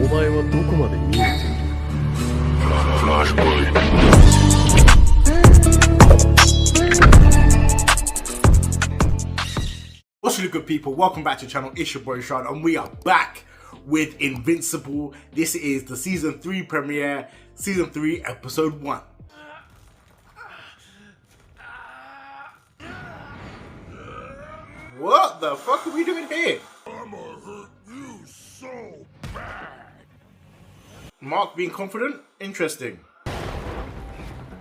お前はどこまで見えている？ What's really good, people? Welcome back to the channel. It's your boy Rashad, and we are back with Invincible. This is the season 3 premiere, season 3 episode 1. What the fuck are we doing here? I'ma hurt you so bad. Mark being confident? Interesting.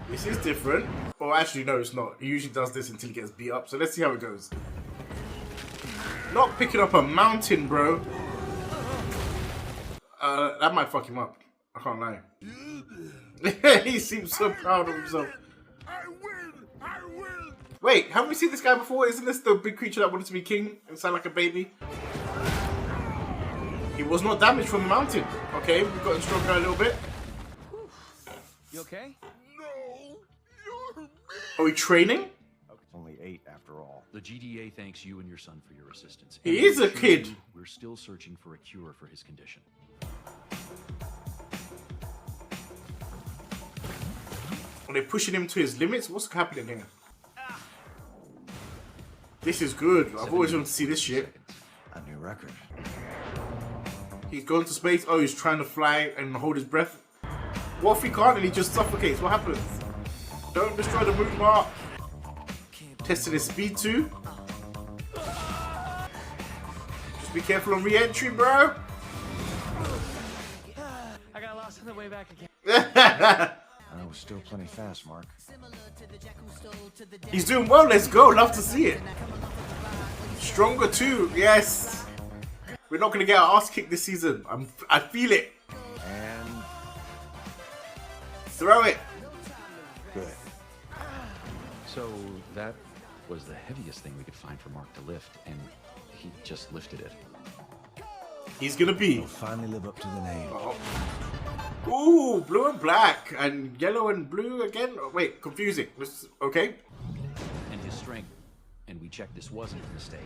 This is different. Well, actually, no, it's not. He usually does this until he gets beat up. So let's see how it goes. Not picking up a mountain, bro. That might fuck him up. I can't lie. He seems so proud of himself. I win! I win! Wait, haven't we seen this guy before? Isn't this the big creature that wanted to be king and sound like a baby? He was not damaged from the mountain. Okay, we've gotten stronger a little bit. You okay? No! You're me! Are we training? It's only 8 after all. The GDA thanks you and your son for your assistance. He And is a we assure kid. you, we're still searching for a cure for his condition. Are they pushing him to his limits? What's happening here? This is good. I've always wanted to see this shit. A new record. He's going to space. Oh, he's trying to fly and hold his breath. What if he can't and he just suffocates? What happens? Don't destroy the moon, Mark. Testing his speed too. Just be careful on re-entry, bro. I got lost on the way back again. I was still plenty fast, Mark. He's doing well. Let's go. Love to see it. Stronger too. Yes. We're not gonna get our ass kicked this season. I feel it. And Throw it. good. So that was the heaviest thing we could find for Mark to lift, and he just lifted it. He's gonna be. We'll finally live up to the name. Ooh, blue and black and yellow and blue again. Oh, wait, confusing. Okay. And his strength, and we checked, this wasn't a mistake.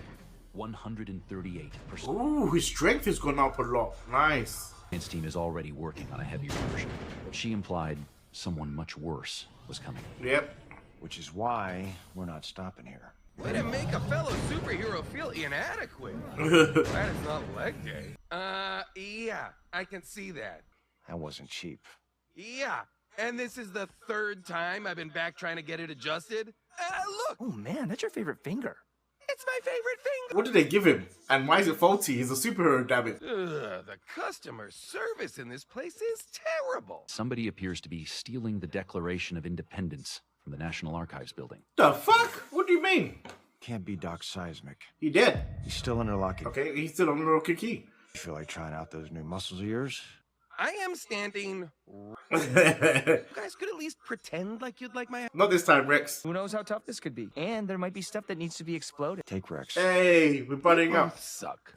138%. Ooh, his strength has gone up a lot. Nice. His team is already working on a heavier version. She implied someone much worse was coming. Yep. Which is why we're not stopping here. Way to make a fellow superhero feel inadequate. That is not leg day. Yeah, I can see that. That wasn't cheap. Yeah, and this is the 3rd time I've been back trying to get it adjusted. Look, Oh man, that's your favorite finger. it's my favorite finger. What did they give him? And why is it faulty? He's a superhero, damn it. The customer service in this place is terrible. Somebody appears to be stealing the Declaration of Independence from the National Archives building. The fuck? What do you mean? Can't be Doc Seismic. He dead. He's still under lock and Okay, he's still on the rocket key. You feel like trying out those new muscles of yours? I am standing. You guys could at least pretend like you'd like my. Not this time, Rex. Who knows how tough this could be? And there might be stuff that needs to be exploded. Take Rex. Hey, we're buddying up. Suck.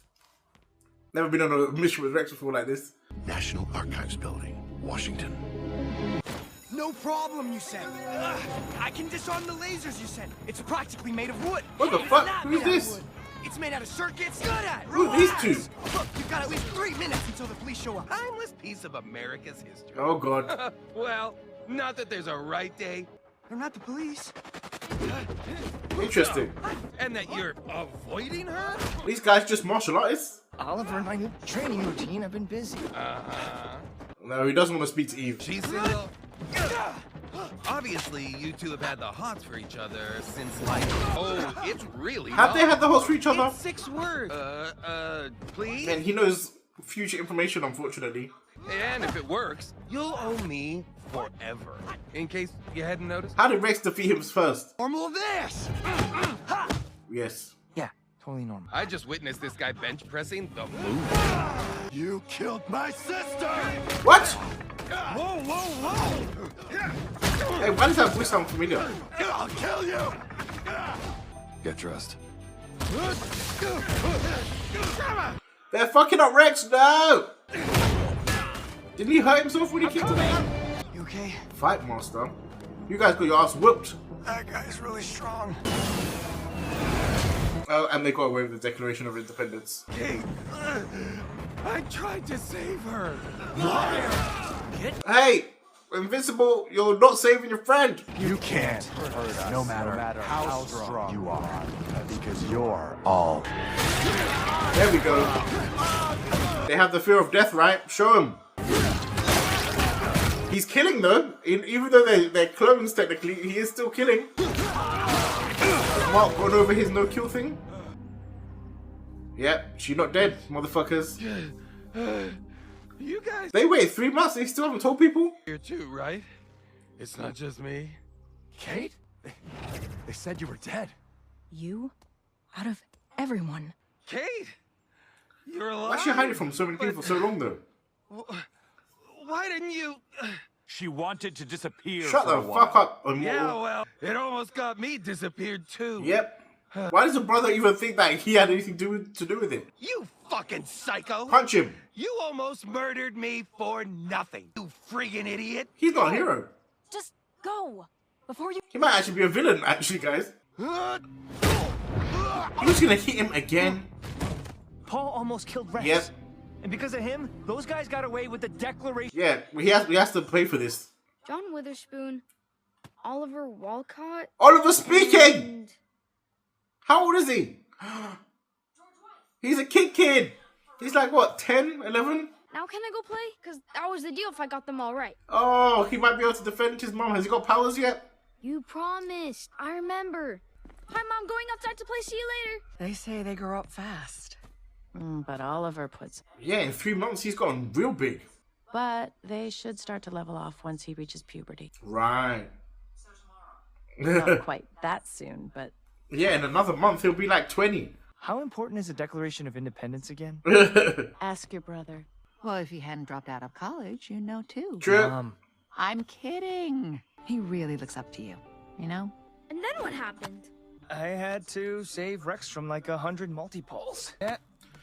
Never been on a mission with Rex before like this. National Archives Building, Washington. No problem, you said. I can disarm the lasers, you said. It's practically made of wood. What the It's fuck? not Who's made out of this? wood. It's made out of circuits. Good at. Who are these two? Relax. Look, you've got at least 3 minutes until the police show up. Timeless piece of America's history. Oh god. Well, not that there's a right day, They're not the police. Interesting. and that you're avoiding her. These guys just martial artists? Oliver and my new training routine. I've been busy. No, he doesn't want to speak to Eve. Cecil. Obviously, you two have had the hots for each other since like, oh, it's really. Have they had the hots for each other? It's 6 words. Please. And he knows future information, unfortunately. And if it works, you'll owe me forever. In case you hadn't noticed. How did Rex defeat him first? Normal this. Yes. Yeah, totally normal. I just witnessed this guy bench pressing the moon. You killed my sister! What? Whoa, whoa, whoa! Hey, why does that voice sound familiar? I'll kill you! Get dressed. They're fucking up Rex, no! Didn't he hurt himself when he kicked him? You okay? Fight master. You guys got your ass whooped. That guy's really strong. Oh, and they got away with the Declaration of Independence. Hey, I tried to save her. Hey, Invincible, you're not saving your friend. You can't hurt us no matter how strong you are. Because you're all. There we go. They have the fear of death, right? Show him. He's killing though. Even though they're clones technically, he is still killing. Has Mark gone over his no kill thing? Yep, she's not dead, motherfuckers. You guys They waited 3 months, they still haven't told people? here too, right? It's not just me. Kate? They said you were dead. You? Out of everyone. Kate, you're alive. Why is she hiding from so many people for so long though? Why didn't you? She wanted to disappear. Shut for the a while. fuck up, Yeah, Immortal. well, it almost got me disappeared too. Yep. Why does the brother even think that he had anything to do with it? You fucking psycho! Punch him. You almost murdered me for nothing. You friggin' idiot! He's not a hero. Just go. Before you... He might actually be a villain, actually, guys. He was gonna hit him again. Paul almost killed Rex. Yep. And because of him, those guys got away with the declaration. Yeah, he has to pay for this. John Witherspoon, Oliver Walcott. Oliver speaking! and- How old is he? He's a kid. He's like, what, 10, 11? Now can I go play? Because that was the deal if I got them all right. Oh, he might be able to defend his mom. Has he got powers yet? You promised. I remember. Hi, Mom. Going outside to play. See you later. They say they grow up fast. But Oliver puts... Yeah, in 3 months, he's gotten real big. But they should start to level off once he reaches puberty. Right. Not quite that soon, but... Yeah, in another month, he'll be like 20. How important is the Declaration of Independence again? Ask your brother. Well, if he hadn't dropped out of college, you know too. True. I'm kidding. He really looks up to you, you know? And then what happened? I had to save Rex from like 100 multi-poles. Yeah.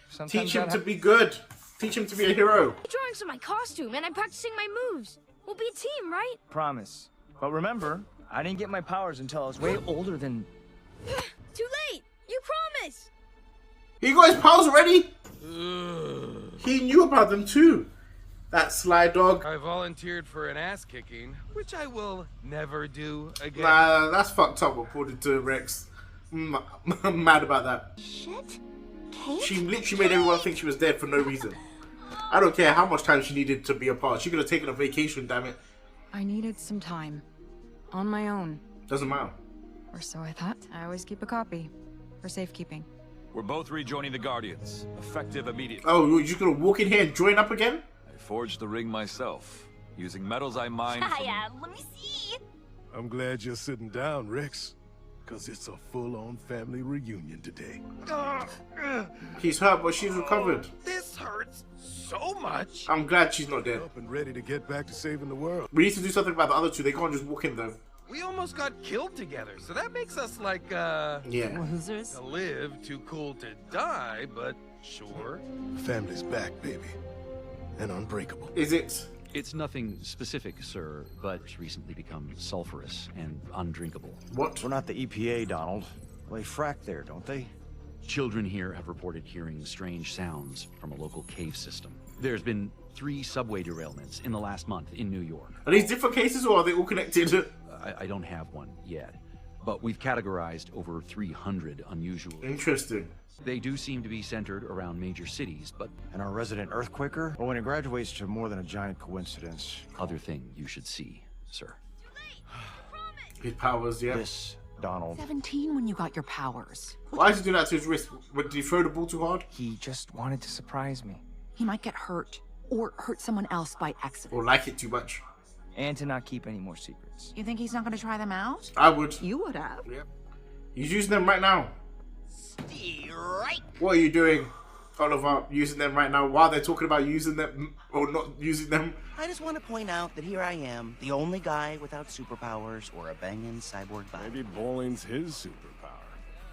Sometimes Teach him that to be good. Teach him to be a hero. Drawings of my costume, and I'm practicing my moves. We'll be a team, right? Promise. But remember, I didn't get my powers until I was way older than... Too late. You promised. He got his powers already? He knew about them too. That sly dog. I volunteered for an ass kicking, which I will never do again. Nah, that's fucked up, according to Rex. I'm mad about that. Shit. Kate? She literally made everyone think she was dead for no reason. I don't care how much time she needed to be apart. She could have taken a vacation, damn it. I needed some time. On my own. Doesn't matter. Or so I thought. I always keep a copy. For safekeeping. We're both rejoining the Guardians. Effective immediately. Oh, you're just gonna walk in here and join up again? I forged the ring myself, using metals I mined from... Let me see. I'm glad you're sitting down, Rex. Because it's a full-on family reunion today. He's hurt, but she's recovered. This hurts so much. I'm glad she's not dead. Up and ready to get back to saving the world. We need to do something about the other two. They can't just walk in though. We almost got killed together, so that makes us like, Yeah. Losers. to live, too cool to die, but sure. Family's back, baby. And unbreakable. Is it? It's nothing specific, sir, but it's recently become sulfurous and undrinkable. What? We're not the EPA, Donald. Well, they frack there, don't they? Children here have reported hearing strange sounds from a local cave system. There's been 3 subway derailments in the last month in New York. Are these different cases or are they all connected? I don't have one yet, but we've categorized over 300 unusual. Interesting. They do seem to be centered around major cities, but And our resident earthquaker? Well, when it graduates to more than a giant coincidence. other thing you should see, sir. His powers, yeah. This, Donald. 17 when you got your powers. Why did he do that to his wrist? Did he throw the ball too hard? He just wanted to surprise me. He might get hurt. Or hurt someone else by accident. Or like it too much? And to not keep any more secrets. You think he's not going to try them out? I would. You would have. Yep. He's using them right now. Right. What are you doing, Oliver? Using them right now while they're talking about using them or not using them? I just want to point out that here I am, the only guy without superpowers or a banging cyborg body. Maybe bowling's his superpower.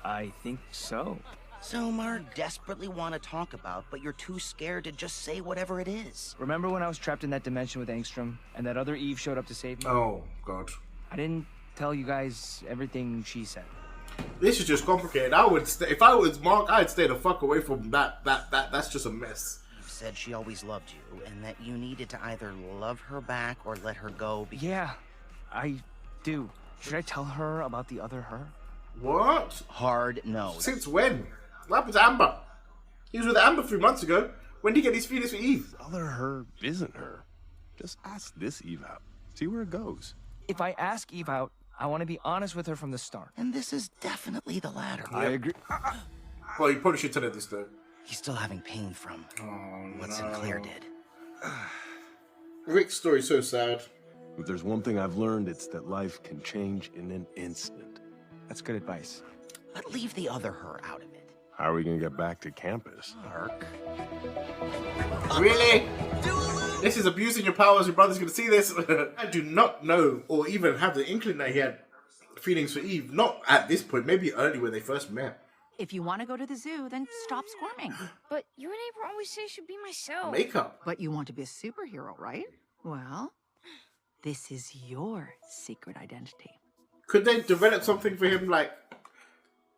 I think so. So Mark desperately want to talk about, but you're too scared to just say whatever it is. Remember when I was trapped in that dimension with Angstrom and that other Eve showed up to save me? Oh, God. I didn't tell you guys everything she said. This is just complicated. I would stay, if I was Mark, I'd stay the fuck away from that. That's just a mess. said she always loved you, and that you needed to either love her back or let her go because... Yeah, I do. Should I tell her about the other her? What? Hard no. Since when? What happened to Amber? He was with Amber 3 months ago. When did he get his feelings for Eve? Other her isn't her. Just ask this Eve out. See where it goes. If I ask Eve out, I want to be honest with her from the start. And this is definitely the latter. I agree. Well, you probably should tell her this, though. He's still having pain from what Sinclair did. Rick's story's so sad. If there's one thing I've learned, it's that life can change in an instant. That's good advice. But leave the other her out of it. How are we gonna get back to campus? Mark. Really? This is abusing your powers. Your brother's gonna see this. I do not know or even have the inkling that he had feelings for Eve. Not at this point. Maybe early when they first met. If you want to go to the zoo, then stop squirming. But you and April always say I should be myself. Makeup. But you want to be a superhero, right? Well, this is your secret identity. Could they develop something for him like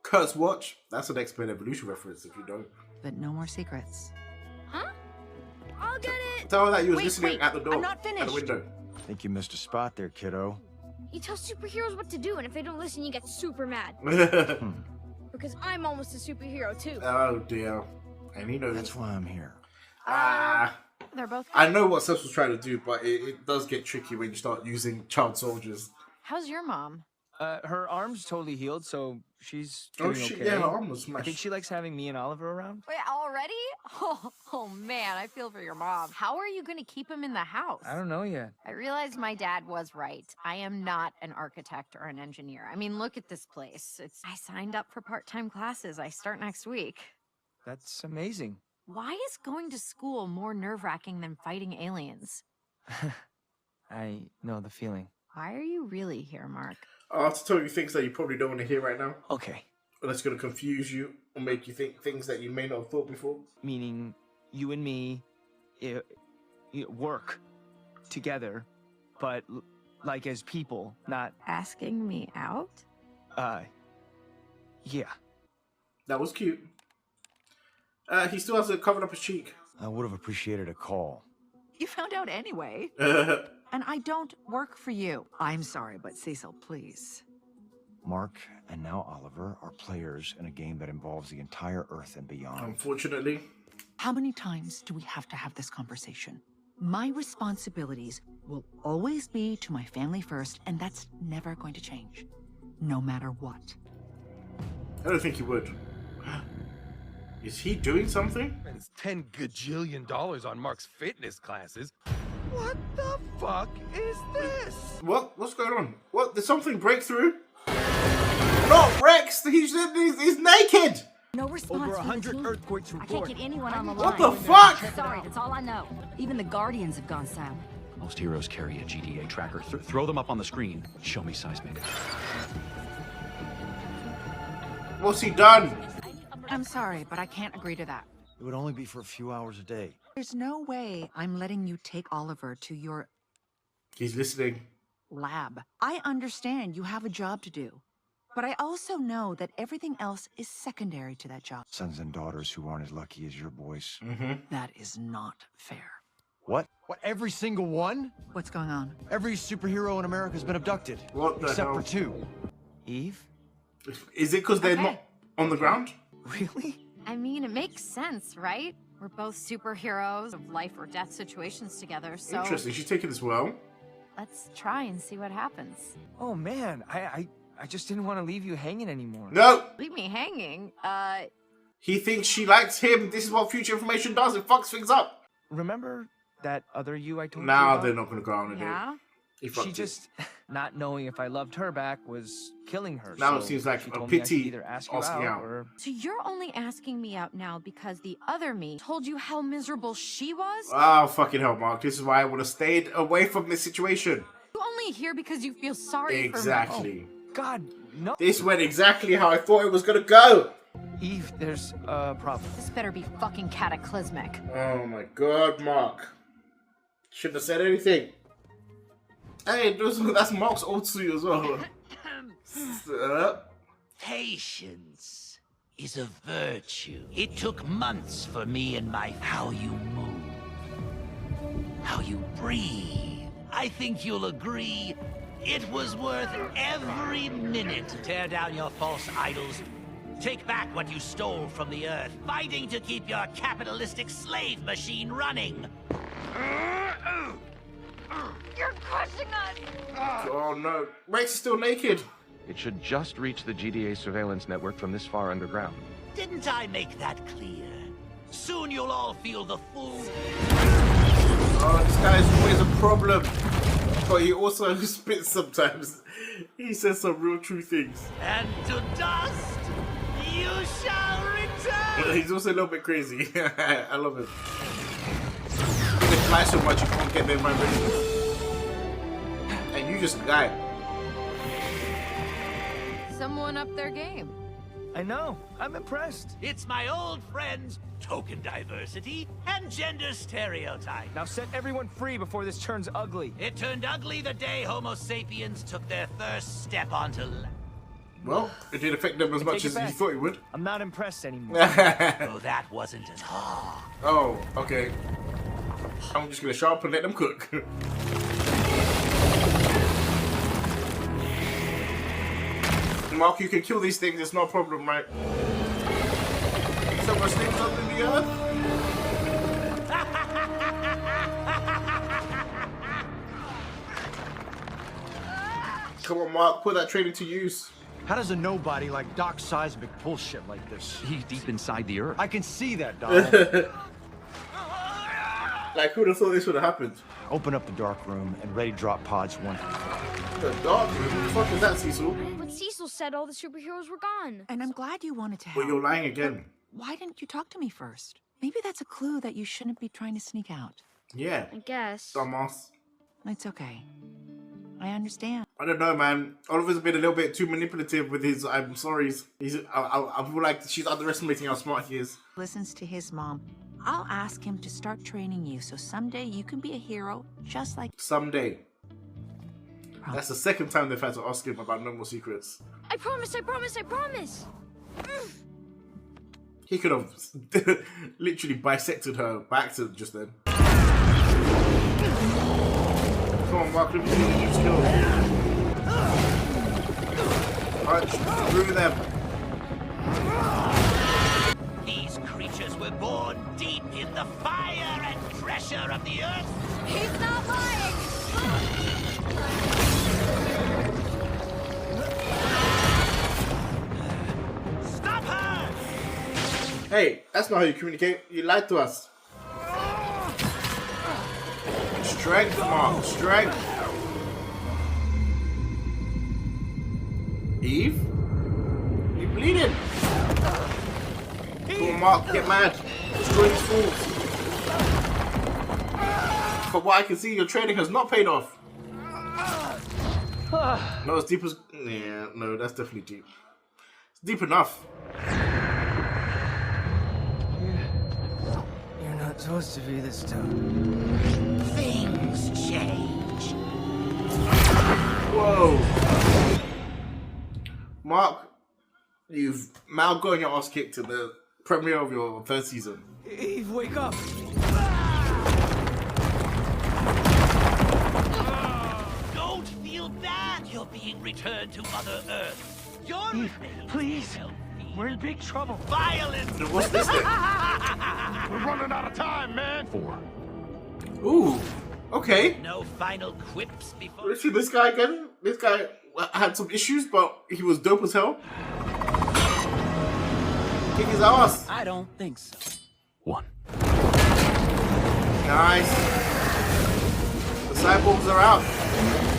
Kurt's watch? That's an X-Men Evolution reference if you don't. But no more secrets. Huh? I'll get it. Tell her that you was Wait, listening at the door. I'm not At the finished. window. Think you missed a spot there, kiddo. You tell superheroes what to do, and if they don't listen, you get super mad. Because I'm almost a superhero too. Oh dear. And he knows. That's why I'm here. They're both. I know what Cecil's trying to do, but it does get tricky when you start using child soldiers. How's your mom? Her arm's totally healed, so she's Oh doing shit, okay. yeah, her arm was I smashed. think she likes having me and Oliver around. Wait, already? Oh man, I feel for your mom. How are you gonna keep him in the house? I don't know yet. I realized my dad was right. I am not an architect or an engineer. I mean, look at this place. I signed up for part-time classes. I start next week. That's amazing. Why is going to school more nerve-wracking than fighting aliens? I know the feeling. Why are you really here, Mark? I have to tell you things that you probably don't want to hear right now. Okay. Or that's going to confuse you or make you think things that you may not have thought before. Meaning, you and me work together, but like as people, not... Asking me out? Yeah. That was cute. He still hasn't covered up his cheek. I would have appreciated a call. You found out anyway. And I don't work for you. I'm sorry, but Cecil, please. Mark and now Oliver are players in a game that involves the entire Earth and beyond. Unfortunately. How many times do we have to have this conversation? My responsibilities will always be to my family first, and that's never going to change. No matter what. I don't think he would. Is he doing something? Spends $10 gajillion on Mark's fitness classes. What the fuck is this? What? What's going on? What? Did something break through? No, Rex! He's naked! No response. Over from 100 the team. earthquakes I can't reported. get anyone on the What line. the fuck? Sorry, that's all I know. Even the Guardians have gone silent. Most heroes carry a GTA tracker. Throw them up on the screen. Show me seismic. What's he done? I'm sorry, but I can't agree to that. It would only be for a few hours a day. There's no way I'm letting you take Oliver to your He's listening. lab. I understand you have a job to do, but I also know that everything else is secondary to that job. Sons and daughters who aren't as lucky as your boys. That is not fair. What? What, every single one? What's going on? Every superhero in America has been abducted. What the except hell? for 2. Eve? Is it because they're Okay. not on the ground? Really? I mean, it makes sense, right? We're both superheroes of life or death situations together, so Interesting. She's taking this well. let's try and see what happens. Oh man, I just didn't want to leave you hanging anymore. No! Leave me hanging. He thinks she likes him. This is what future information does. It fucks things up. Remember that other you I told you Now about? they're not going to go on a date. yeah? He fucked She it. just, not knowing if I loved her back was killing her. Now it so seems like she a told me I should pity either ask you asking out. or... So you're only asking me out now because the other me told you how miserable she was? Oh, fucking hell, Mark. This is why I would have stayed away from this situation. You only here because you feel sorry for me. Exactly. God, no. This went exactly how I thought it was going to go. Eve, there's a problem. This better be fucking cataclysmic. Oh my god, Mark. Shouldn't have said anything. Hey, that's Mark's old suit as well. Patience. is a virtue. It took months for me and my... How you move. How you breathe. I think you'll agree it was worth every minute to tear down your false idols. Take back what you stole from the Earth, fighting to keep your capitalistic slave machine running. You're crushing us! Oh no, Rex is still naked. It should just reach the GDA surveillance network from this far underground. Didn't I make that clear? Soon you'll all feel the full... Oh, this guy's always a problem. But he also spits sometimes. He says some real true things. And to dust you shall return! He's also a little bit crazy. I love him. They fly so much you can't get their vibration. And you just die. Someone up their game. I know. I'm impressed. It's my old friends, token diversity and gender stereotype. Now set everyone free before this turns ugly. It turned ugly the day Homo sapiens took their first step onto land. Well, it didn't affect them as much as you thought it would. I'm not impressed anymore. Oh, that wasn't as hard. Oh, okay. I'm just gonna show up and let them cook. Mark, you can kill these things, it's not a problem, right? So much things up in the earth. Come on, Mark, put that training to use. How does a nobody like Doc Seismic pull shit like this? He's deep inside the Earth. I can see that, Doc. Like, who'd have thought this would have happened? Open up the dark room and ready drop pods 1. The dark room? What the fuck is that, Cecil? But Cecil said all the superheroes were gone. And I'm glad you wanted to help. Well, you're lying again. Why didn't you talk to me first? Maybe that's a clue that you shouldn't be trying to sneak out. Yeah. I guess. Dumbass. It's okay. I understand. I don't know, man. Oliver's been a little bit too manipulative with his I'm sorry's. I feel like she's underestimating how smart he is. Listens to his mom. I'll ask him to start training you so someday you can be a hero just like... Someday. That's the second time they've had to ask him about No More Secrets. I promise, I promise, I promise! He could have literally bisected her by accident just then. Come on, Mark, let me see your skills. Punch through them. These creatures were born deep in the fire and pressure of the Earth. He's not lying! Stop her! Hey, that's not how you communicate. You lied to us. Strength, Mark. Strength. Eve? You bleeding? Come on, Mark. Get mad. Destroy these fools. From what I can see, your training has not paid off. No, as deep as... Yeah, no, that's definitely deep. It's deep enough. You're not supposed to be this dumb. Things change. Whoa. Mark, you've now gotten your ass kicked in the premiere of your 3rd season. Eve, wake up! Don't feel bad. You're being returned to Mother Earth. Your Eve, please. We're in big trouble. Violence. What's this thing? We're running out of time, man. 4. Ooh. Okay. No final quips before. Let's see this guy again. This guy had some issues, but he was dope as hell. Kick his ass. I don't think so. 1. Nice. The cyborgs are out.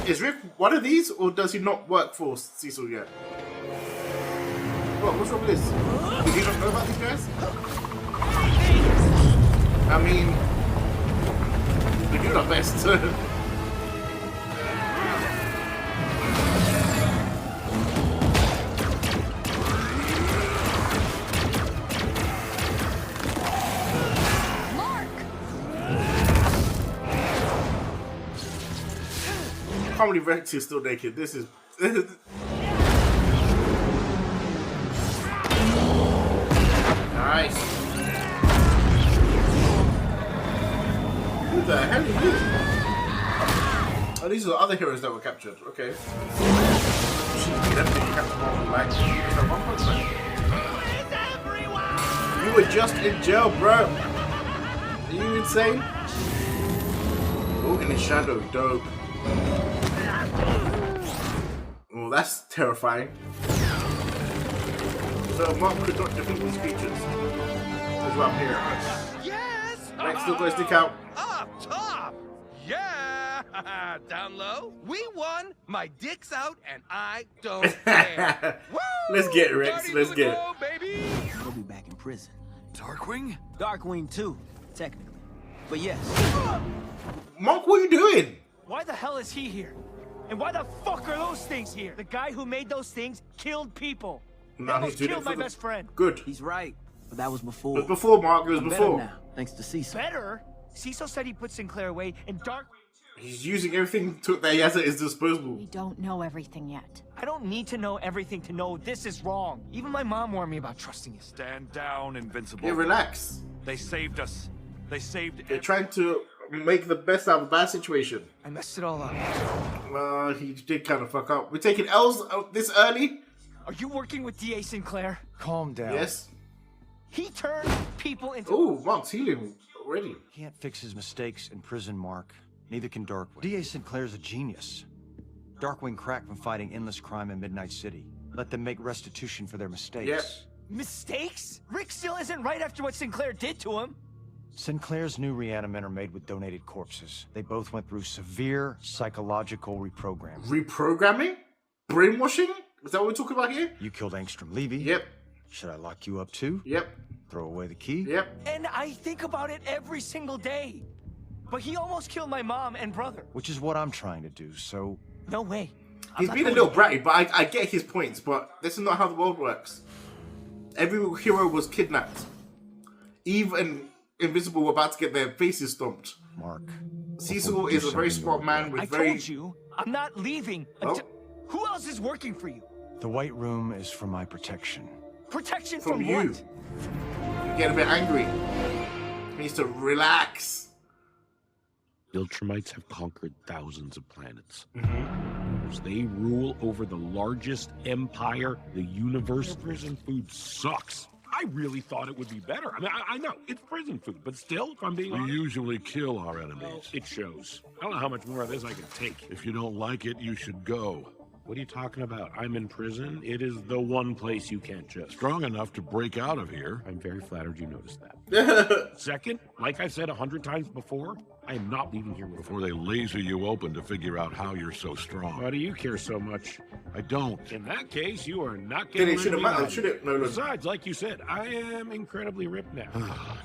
Is Rick one of these, or does he not work for Cecil yet? What? What's wrong with this? Did you not know about these guys? I mean, they do their best. I can't believe Rex is still naked. This is Nice. Who the hell is this? Oh, these are the other heroes that were captured. Okay. You were just in jail, bro. Are you insane? Oh, in the shadow, dope. Oh, that's terrifying. So Mark could not defeat these creatures. That's what I'm hearing. Yes! Next, still going to stick out. Up top! Yeah! Down low, we won. My dick's out, and I don't care. Let's get it, Rex. Let's get it. Baby. He'll be back in prison. Darkwing? Darkwing too, technically. But yes. Mark, what are you doing? Why the hell is he here? And why the fuck are those things here? The guy who made those things killed people. He almost killed my best friend. Good. He's right. But that was before. It was before, Mark. It was I'm before. better now, thanks to Cecil. Better? Cecil said he put Sinclair away, and Darkwing... He's using everything that he has at his disposal. We don't know everything yet. I don't need to know everything to know this is wrong. Even my mom warned me about trusting you. Stand down, Invincible. Yeah, relax. They saved us. They saved... They're trying to make the best out of a bad situation. I messed it all up. He did kind of fuck up. We're taking L's this early? Are you working with D.A. Sinclair? Calm down. Yes. He turned people into... Oh, Mark's healing already. Can't fix his mistakes in prison, Mark. Neither can Darkwing. D.A. Sinclair's a genius. Darkwing cracked from fighting endless crime in Midnight City. Let them make restitution for their mistakes. Yep. Mistakes? Rick still isn't right after what Sinclair did to him. Sinclair's new reanimen are made with donated corpses. They both went through severe psychological reprogramming. Reprogramming? Brainwashing? Is that what we're talking about here? You killed Angstrom Levy. Yep. Should I lock you up too? Yep. Throw away the key? Yep. And I think about it every single day. But he almost killed my mom and brother. Which is what I'm trying to do, so... No way. He's being a little bratty, but I get his points, but this is not how the world works. Every hero was kidnapped. Eve and Invincible were about to get their faces stomped. Mark. Cecil is a very smart man with very... I told you, I'm not leaving until... Who else is working for you? The White Room is for my protection. Protection from what? You get a bit angry. He needs to relax. Viltrumites have conquered thousands of planets. Mm-hmm. They rule over the largest empire, the universe. Prison food sucks. I really thought it would be better. I mean, I know, it's prison food, but still, if I'm being honest... We usually kill our enemies. It shows. I don't know how much more of this I can take. If you don't like it, you should go. What are you talking about? I'm in prison? It is the one place you can't just... Strong enough to break out of here. I'm very flattered you noticed that. Second, like I said 100 times before, I am not leaving here before they laser you open to figure out how you're so strong. Why do you care so much? I don't. In that case, you are not getting... Then it shouldn't matter, should it? No. Besides, like you said, I am incredibly ripped now.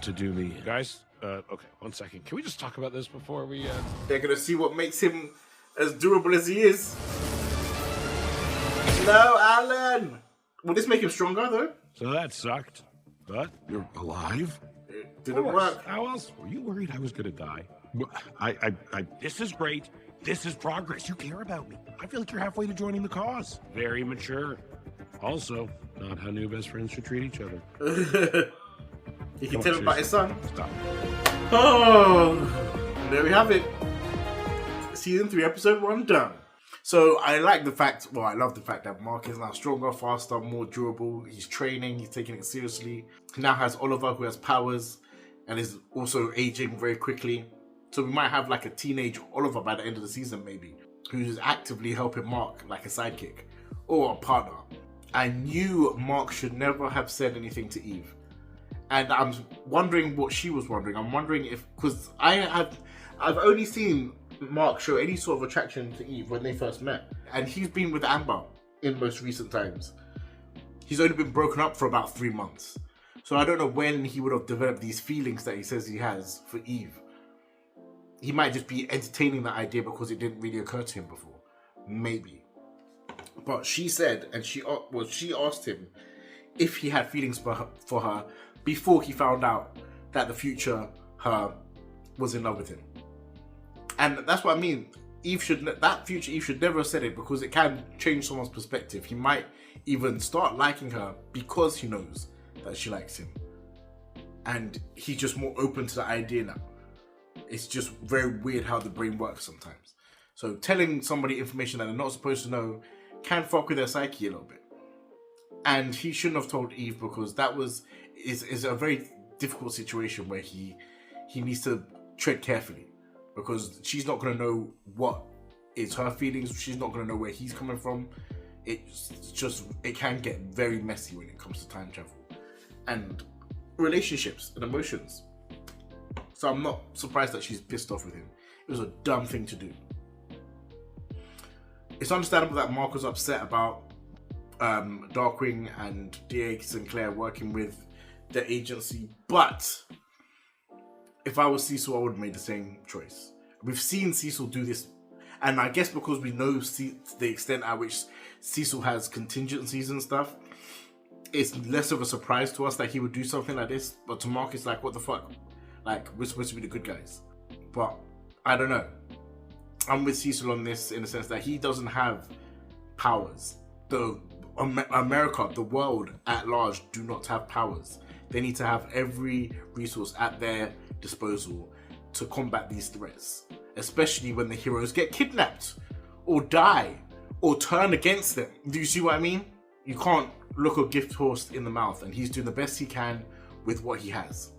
To do me. Guys, okay, 1 second. Can we just talk about this before we... They're gonna see what makes him as durable as he is. No, Alan! Will this make him stronger, though? So that sucked, but... You're alive? It didn't work. How else? Were you worried I was gonna die? This is great. This is progress. You care about me. I feel like you're halfway to joining the cause. Very mature. Also, not how new best friends should treat each other. You can tell him about his son. Stop. Oh, there we have it. Season 3, episode 1 done. So I like the fact, I love the fact that Mark is now stronger, faster, more durable. He's training, he's taking it seriously. He now has Oliver, who has powers and is also aging very quickly. So we might have like a teenage Oliver by the end of the season, maybe, who's actively helping Mark like a sidekick or a partner. I knew Mark should never have said anything to Eve. And I'm wondering what she was wondering. I'm wondering if, because I've only seen Mark show any sort of attraction to Eve when they first met. And he's been with Amber in most recent times. He's only been broken up for about 3 months. So I don't know when he would have developed these feelings that he says he has for Eve. He might just be entertaining that idea because it didn't really occur to him before. Maybe. But she said, and she asked him if he had feelings for her before he found out that the future her was in love with him. And that's what I mean. That future Eve should never have said it, because it can change someone's perspective. He might even start liking her because he knows that she likes him. and he's just more open to the idea now. It's just very weird how the brain works sometimes. So telling somebody information that they're not supposed to know can fuck with their psyche a little bit. And he shouldn't have told Eve, because that is a very difficult situation where he needs to tread carefully, because she's not going to know what is her feelings. She's not going to know where he's coming from. It can get very messy when it comes to time travel and relationships and emotions. So I'm not surprised that she's pissed off with him. It was a dumb thing to do. It's understandable that Mark was upset about Darkwing and DA Sinclair working with the agency, but if I was Cecil, I would have made the same choice. We've seen Cecil do this, and I guess because we know the extent at which Cecil has contingencies and stuff, it's less of a surprise to us that he would do something like this. But to Mark, it's like, what the fuck? Like, we're supposed to be the good guys. But I don't know. I'm with Cecil on this in the sense that he doesn't have powers. America, the world at large, do not have powers. They need to have every resource at their disposal to combat these threats, especially when the heroes get kidnapped or die or turn against them. Do you see what I mean? You can't look a gift horse in the mouth, and he's doing the best he can with what he has.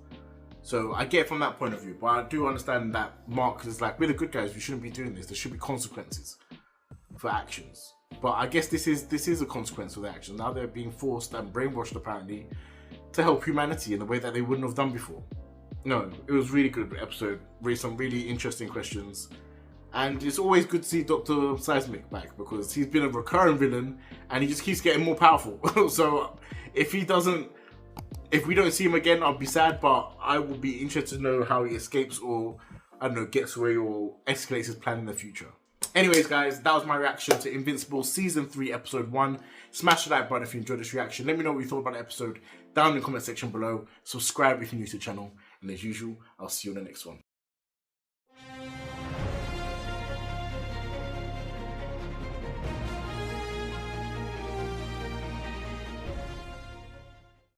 So I get it from that point of view, but I do understand that Mark is like, we're the good guys, we shouldn't be doing this. There should be consequences for actions. But I guess this is a consequence of their actions. Now they're being forced and brainwashed, apparently, to help humanity in a way that they wouldn't have done before. No, it was really good episode. Raised some really interesting questions. And it's always good to see Dr. Seismic back, because he's been a recurring villain and he just keeps getting more powerful. So if we don't see him again, I'll be sad, but I will be interested to know how he escapes, or, I don't know, gets away or escalates his plan in the future. Anyways, guys, that was my reaction to Invincible Season 3, Episode 1. Smash the like button if you enjoyed this reaction. Let me know what you thought about the episode down in the comment section below. Subscribe if you're new to the channel. And as usual, I'll see you on the next one.